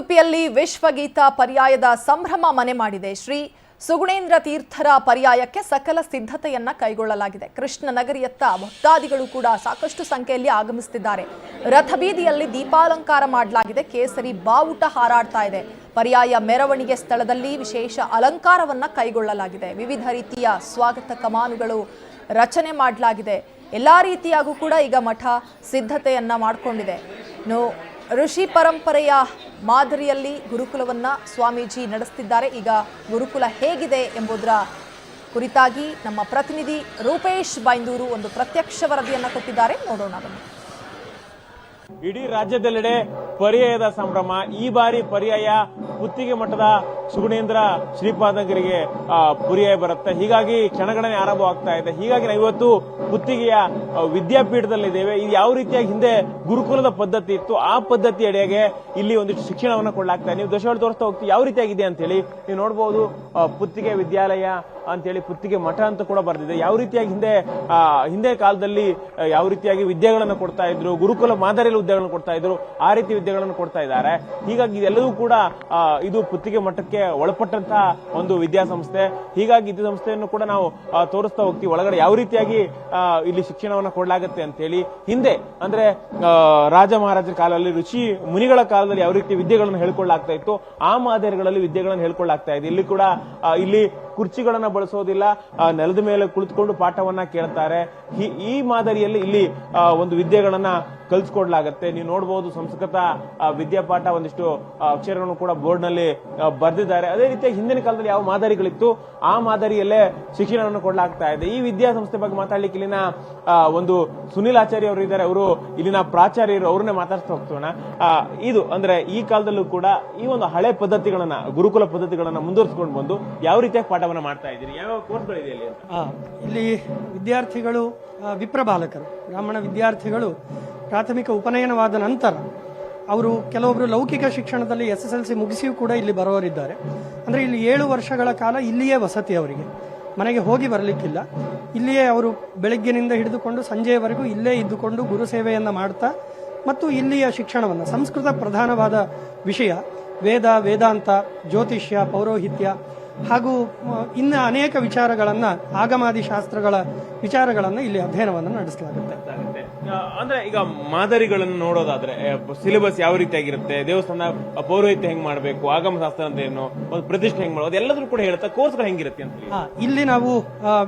ಉಡುಪಿಯಲ್ಲಿ ವಿಶ್ವಗೀತ ಪರ್ಯಾಯದ ಸಂಭ್ರಮ ಮನೆ ಮಾಡಿದೆ. ಶ್ರೀ ಸುಗುಣೇಂದ್ರ ತೀರ್ಥರ ಪರ್ಯಾಯಕ್ಕೆ ಸಕಲ ಸಿದ್ಧತೆಯನ್ನ ಕೈಗೊಳ್ಳಲಾಗಿದೆ. ಕೃಷ್ಣನಗರಿಯತ್ತ ಭಕ್ತಾದಿಗಳು ಕೂಡ ಸಾಕಷ್ಟು ಸಂಖ್ಯೆಯಲ್ಲಿ ಆಗಮಿಸುತ್ತಿದ್ದಾರೆ. ರಥಬೀದಿಯಲ್ಲಿ ದೀಪಾಲಂಕಾರ ಮಾಡಲಾಗಿದೆ. ಕೇಸರಿ ಬಾವುಟ ಹಾರಾಡ್ತಾ ಇದೆ. ಪರ್ಯಾಯ ಮೆರವಣಿಗೆ ಸ್ಥಳದಲ್ಲಿ ವಿಶೇಷ ಅಲಂಕಾರವನ್ನ ಕೈಗೊಳ್ಳಲಾಗಿದೆ. ವಿವಿಧ ರೀತಿಯ ಸ್ವಾಗತ ಕಮಾನುಗಳು ರಚನೆ ಮಾಡಲಾಗಿದೆ. ಎಲ್ಲಾ ರೀತಿಯಾಗೂ ಕೂಡ ಈಗ ಮಠ ಸಿದ್ಧತೆಯನ್ನ ಮಾಡಿಕೊಂಡಿದೆ. ಋಷಿ ಪರಂಪರೆಯ ಮಾದರಿಯಲ್ಲಿ ಗುರುಕುಲವನ್ನ ಸ್ವಾಮೀಜಿ ನಡೆಸುತ್ತಿದ್ದಾರೆ. ಈಗ ಗುರುಕುಲ ಹೇಗಿದೆ ಎಂಬುದರ ಕುರಿತಾಗಿ ನಮ್ಮ ಪ್ರತಿನಿಧಿ ರೂಪೇಶ್ ಬೈಂದೂರು ಒಂದು ಪ್ರತ್ಯಕ್ಷ ವರದಿಯನ್ನ ಕೊಟ್ಟಿದ್ದಾರೆ. ನೋಡೋಣ ಬನ್ನಿ. ಇಡೀ ರಾಜ್ಯದೆಲ್ಲೆಡೆ ಪರ್ಯಾಯದ ಸಂಭ್ರಮ. ಈ ಬಾರಿ ಪರ್ಯಾಯ ಪುತ್ತಿಗೆ ಮಠದ ಸುಗುಣೇಂದ್ರ ಶ್ರೀಪಾದಂಗರಿಗೆ ಪರ್ಯಾಯ ಬರುತ್ತೆ. ಹೀಗಾಗಿ ಕ್ಷಣಗಣನೆ ಆರಂಭವಾಗ್ತಾ ಇದೆ. ಹೀಗಾಗಿ ನಾವು ಇವತ್ತು ಪುತ್ತಿಗೆಯ ವಿದ್ಯಾಪೀಠದಲ್ಲಿದ್ದೇವೆ. ಇದು ಯಾವ ರೀತಿಯಾಗಿ ಹಿಂದೆ ಗುರುಕುಲದ ಪದ್ಧತಿ ಇತ್ತು, ಆ ಪದ್ಧತಿ ಅಡಿಯಾಗೆ ಇಲ್ಲಿ ಒಂದಿಷ್ಟು ಶಿಕ್ಷಣವನ್ನು ಕೊಡಲಾಗ್ತಾ ಇದೆ. ನೀವು ದಶಗಳು ತೋರಿಸ್ತಾ ಹೋಗ್ತೀವಿ ಯಾವ ರೀತಿಯಾಗಿದೆ ಅಂತ ಹೇಳಿ ನೀವು ನೋಡಬಹುದು. ಪುತ್ತಿಗೆ ವಿದ್ಯಾಲಯ ಅಂತೇಳಿ ಪುತ್ತಿಗೆ ಮಠ ಅಂತ ಕೂಡ ಬರೆದಿದೆ. ಯಾವ ರೀತಿಯಾಗಿ ಹಿಂದೆ ಕಾಲದಲ್ಲಿ ಯಾವ ರೀತಿಯಾಗಿ ವಿದ್ಯೆಗಳನ್ನು ಕೊಡ್ತಾ ಇದ್ರು, ಗುರುಕುಲ ಮಾದರಿಯಲ್ಲಿ ವಿದ್ಯೆಗಳನ್ನು ಕೊಡ್ತಾ ಇದ್ರು, ಆ ರೀತಿ ವಿದ್ಯೆಗಳನ್ನು ಕೊಡ್ತಾ ಇದ್ದಾರೆ. ಹೀಗಾಗಿ ಇದೆಲ್ಲವೂ ಕೂಡ ಇದು ಪುತ್ತಿಗೆ ಮಠಕ್ಕೆ ಒಳಪಟ್ಟಂತಹ ಒಂದು ವಿದ್ಯಾಸಂಸ್ಥೆ. ಹೀಗಾಗಿ ಇದು ಸಂಸ್ಥೆಯನ್ನು ಕೂಡ ನಾವು ತೋರಿಸ್ತಾ ಹೋಗ್ತೀವಿ. ಒಳಗಡೆ ಯಾವ ರೀತಿಯಾಗಿ ಇಲ್ಲಿ ಶಿಕ್ಷಣವನ್ನು ಕೊಡಲಾಗುತ್ತೆ ಅಂತ ಹೇಳಿ ಹಿಂದೆ ಅಂದ್ರೆ ರಾಜ ಮಹಾರಾಜರ ಕಾಲದಲ್ಲಿ ಋಷಿ ಮುನಿಗಳ ಕಾಲದಲ್ಲಿ ಯಾವ ರೀತಿ ವಿದ್ಯೆಗಳನ್ನು ಹೇಳ್ಕೊಳ್ಳಾಗ್ತಾ ಇತ್ತು, ಆ ಮಾದರಿಗಳಲ್ಲಿ ವಿದ್ಯೆಗಳನ್ನು ಹೇಳ್ಕೊಳ್ಳಾಗ್ತಾ ಇದೆ. ಇಲ್ಲಿ ಕೂಡ ಇಲ್ಲಿ ಕುರ್ಚಿಗಳನ್ನ ಬಳಸೋದಿಲ್ಲ, ನೆಲದ ಮೇಲೆ ಕುಳಿತುಕೊಂಡು ಪಾಠವನ್ನ ಕೇಳ್ತಾರೆ. ಈ ಮಾದರಿಯಲ್ಲಿ ಇಲ್ಲಿ ಒಂದು ವಿದ್ಯೆಗಳನ್ನ ಕಲಿಸ್ಕೊಡ್ಲಾಗತ್ತೆ. ನೀವು ನೋಡಬಹುದು ಸಂಸ್ಕೃತ ವಿದ್ಯಾಪಾಠ ಒಂದಿಷ್ಟು ಅಕ್ಷರಗಳನ್ನು ಕೂಡ ಬೋರ್ಡ್ ನಲ್ಲಿ ಬರೆದಿದ್ದಾರೆ. ಅದೇ ರೀತಿಯಾಗಿ ಹಿಂದಿನ ಕಾಲದಲ್ಲಿ ಯಾವ ಮಾದರಿಗಳಿತ್ತು ಆ ಮಾದರಿಯಲ್ಲೇ ಶಿಕ್ಷಣವನ್ನು ಕೊಡಲಾಗ್ತಾ ಇದೆ. ಈ ವಿದ್ಯಾಸಂಸ್ಥೆ ಬಗ್ಗೆ ಮಾತಾಡ್ಲಿಕ್ಕೆ ಇಲ್ಲಿನ ಒಂದು ಸುನಿಲ್ ಆಚಾರ್ಯ ಅವರು ಇದ್ದಾರೆ. ಅವರು ಇಲ್ಲಿನ ಪ್ರಾಚಾರ್ಯರು, ಅವ್ರನ್ನೇ ಮಾತಾಡ್ತಾ ಹೋಗ್ತೋಣ. ಇದು ಅಂದ್ರೆ ಈ ಕಾಲದಲ್ಲೂ ಕೂಡ ಈ ಒಂದು ಹಳೆ ಪದ್ಧತಿಗಳನ್ನ, ಗುರುಕುಲ ಪದ್ಧತಿಗಳನ್ನ ಮುಂದುವರಿಸಿಕೊಂಡು ಬಂದು ಯಾವ ರೀತಿಯಾಗಿ ಪಾಠವನ್ನ ಮಾಡ್ತಾ ಇದ್ದೀರಿ, ಯಾವ ಕೋರ್ಸ್ಗಳಿದೆ ಇಲ್ಲಿ ಅಂತ? ಇಲ್ಲಿ ವಿದ್ಯಾರ್ಥಿಗಳು ವಿಪ್ರಬಾಲಕರು, ಬ್ರಾಹ್ಮಣ ವಿದ್ಯಾರ್ಥಿಗಳು ಪ್ರಾಥಮಿಕ ಉಪನಯನವಾದ ನಂತರ ಅವರು ಕೆಲವೊಬ್ಬರು ಲೌಕಿಕ ಶಿಕ್ಷಣದಲ್ಲಿ SSLC ಮುಗಿಸಿಯೂ ಕೂಡ ಇಲ್ಲಿ ಬರೋರಿದ್ದಾರೆ. ಅಂದರೆ ಇಲ್ಲಿ 7 ವರ್ಷಗಳ ಕಾಲ ಇಲ್ಲಿಯೇ ವಸತಿ, ಅವರಿಗೆ ಮನೆಗೆ ಹೋಗಿ ಬರಲಿಕ್ಕಿಲ್ಲ. ಇಲ್ಲಿಯೇ ಅವರು ಬೆಳಗ್ಗಿನಿಂದ ಹಿಡಿದುಕೊಂಡು ಸಂಜೆಯವರೆಗೂ ಇಲ್ಲೇ ಇದ್ದುಕೊಂಡು ಗುರು ಸೇವೆಯನ್ನು ಮಾಡ್ತಾ ಮತ್ತು ಇಲ್ಲಿಯ ಶಿಕ್ಷಣವನ್ನು, ಸಂಸ್ಕೃತ ಪ್ರಧಾನವಾದ ವಿಷಯ ವೇದ, ವೇದಾಂತ, ಜ್ಯೋತಿಷ್ಯ, ಪೌರೋಹಿತ್ಯ ಹಾಗೂ ಇನ್ನು ಅನೇಕ ವಿಚಾರಗಳನ್ನು, ಆಗಮಾದಿ ಶಾಸ್ತ್ರಗಳ ವಿಚಾರಗಳನ್ನು ಇಲ್ಲಿ ಅಧ್ಯಯನವನ್ನು ನಡೆಸಲಾಗುತ್ತೆ. ಅಂದ್ರೆ ಈಗ ಮಾದರಿಗಳನ್ನು ನೋಡೋದಾದ್ರೆ ಸಿಲೆಬಸ್ ಯಾವ ರೀತಿಯಾಗಿರುತ್ತೆ, ದೇವಸ್ಥಾನ ಪೌರೋಹಿತ್ಯ ಹೆಂಗ್ ಮಾಡಬೇಕು, ಆಗಮ ಶಾಸ್ತ್ರ ಅಂತ ಏನು, ಒಂದು ಪ್ರತಿಷ್ಠೆ ಹೆಂಗ್ ಮಾಡೋದು, ಎಲ್ಲದೂ ಕೂಡ ಹೇಳುತ್ತಾ ಕೋರ್ಸ್ಗಳು ಹೆಂಗಿರುತ್ತೆ ಅಂತ. ಇಲ್ಲಿ ನಾವು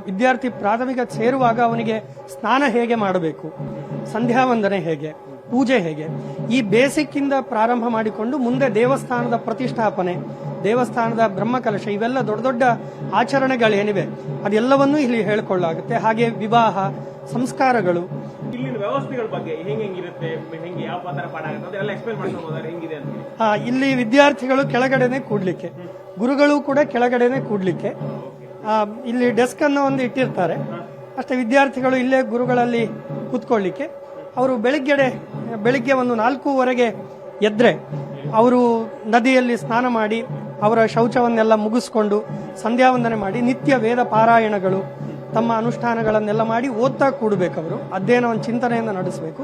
ವಿದ್ಯಾರ್ಥಿ ಪ್ರಾಥಮಿಕ ಸೇರುವಾಗ ಅವನಿಗೆ ಸ್ನಾನ ಹೇಗೆ ಮಾಡಬೇಕು, ಸಂಧ್ಯಾ ವಂದನೆ ಹೇಗೆ, ಪೂಜೆ ಹೇಗೆ, ಈ ಬೇಸಿಕ್ ಇಂದ ಪ್ರಾರಂಭ ಮಾಡಿಕೊಂಡು ಮುಂದೆ ದೇವಸ್ಥಾನದ ಪ್ರತಿಷ್ಠಾಪನೆ, ದೇವಸ್ಥಾನದ ಬ್ರಹ್ಮಕಲಶ, ಇವೆಲ್ಲ ದೊಡ್ಡ ದೊಡ್ಡ ಆಚರಣೆಗಳೇನಿವೆ ಅದೆಲ್ಲವನ್ನೂ ಇಲ್ಲಿ ಹೇಳಿಕೊಳ್ಳಾಗುತ್ತೆ. ಹಾಗೆ ವಿವಾಹ ಸಂಸ್ಕಾರಗಳು, ಇಲ್ಲಿನ ವ್ಯವಸ್ಥೆಗಳ ಬಗ್ಗೆ ಹೆಂಗಿರುತ್ತೆ, ಹೆಂಗೆ ಯಾವ ಪಾತ್ರ ಪಾಠ ಆಗುತ್ತೆ ಅದೆಲ್ಲ ಎಕ್ಸ್ಪ್ಲೇನ್ ಮಾಡ್ತಾರೆ ಹೆಂಗಿದೆ ಅಂತ. ಇಲ್ಲಿ ವಿದ್ಯಾರ್ಥಿಗಳು ಕೆಳಗಡೆನೆ ಕೂಡ್ಲಿಕ್ಕೆ, ಗುರುಗಳು ಕೂಡ ಕೆಳಗಡೆನೆ ಕೂಡ್ಲಿಕ್ಕೆ. ಇಲ್ಲಿ ಡೆಸ್ಕ್ ಅನ್ನು ಒಂದು ಇಟ್ಟಿರ್ತಾರೆ ಅಷ್ಟೇ. ವಿದ್ಯಾರ್ಥಿಗಳು ಇಲ್ಲೇ ಗುರುಗಳಲ್ಲಿ ಕೂತ್ಕೊಳ್ಳಿಕ್ಕೆ. ಅವರು ಬೆಳಿಗ್ಗೆ ಒಂದು 4:15 ಎದ್ರೆ ಅವರು ನದಿಯಲ್ಲಿ ಸ್ನಾನ ಮಾಡಿ ಅವರ ಶೌಚವನ್ನೆಲ್ಲ ಮುಗಿಸ್ಕೊಂಡು ಸಂಧ್ಯಾವಂದನೆ ಮಾಡಿ ನಿತ್ಯ ವೇದ ಪಾರಾಯಣಗಳು, ತಮ್ಮ ಅನುಷ್ಠಾನಗಳನ್ನೆಲ್ಲ ಮಾಡಿ ಓದ್ತಾ ಕೂಡಬೇಕು. ಅವರು ಅಧ್ಯಯನವನ್ನು, ಚಿಂತನೆಯನ್ನು ನಡೆಸಬೇಕು.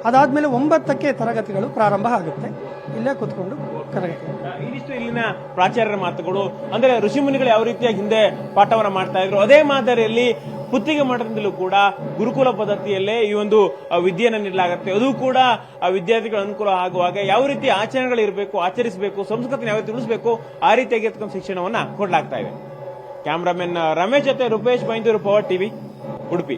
ಅದಾದ್ಮೇಲೆ 9ಕ್ಕೆ ತರಗತಿಗಳು ಪ್ರಾರಂಭ ಆಗುತ್ತೆ. ಇಲ್ಲೇ ಕೂತ್ಕೊಂಡು ಇದಿಷ್ಟು ಇಲ್ಲಿನ ಪ್ರಾಚಾರ್ಯರ ಮಾತುಗಳು. ಅಂದ್ರೆ ಋಷಿ ಮುನಿಗಳು ಯಾವ ರೀತಿಯಾಗಿ ಹಿಂದೆ ಪಾಠವನ್ನ ಮಾಡ್ತಾ ಇದ್ರು, ಅದೇ ಮಾದರಿಯಲ್ಲಿ ಪುತ್ತಿಗೆ ಮಠದಿಂದಲೂ ಕೂಡ ಗುರುಕುಲ ಪದ್ಧತಿಯಲ್ಲೇ ಈ ಒಂದು ವಿದ್ಯೆಯನ್ನು ನೀಡಲಾಗುತ್ತೆ. ಅದು ಕೂಡ ವಿದ್ಯಾರ್ಥಿಗಳ ಅನುಕೂಲ ಆಗುವಾಗ ಯಾವ ರೀತಿ ಆಚರಣೆಗಳಿರಬೇಕು, ಆಚರಿಸಬೇಕು, ಸಂಸ್ಕೃತಿ ಯಾವ ರೀತಿ ಉಳಿಸಬೇಕು, ಆ ರೀತಿಯಾಗಿ ಶಿಕ್ಷಣವನ್ನ ಕೊಡಲಾಗ್ತಾ ಇದೆ. ಕ್ಯಾಮರಾಮನ್ ರಮೇಶ್ ಜೊತೆ ರೂಪೇಶ್ ಬೈಂದೂರು, ಪವರ್ ಟಿವಿ, ಉಡುಪಿ.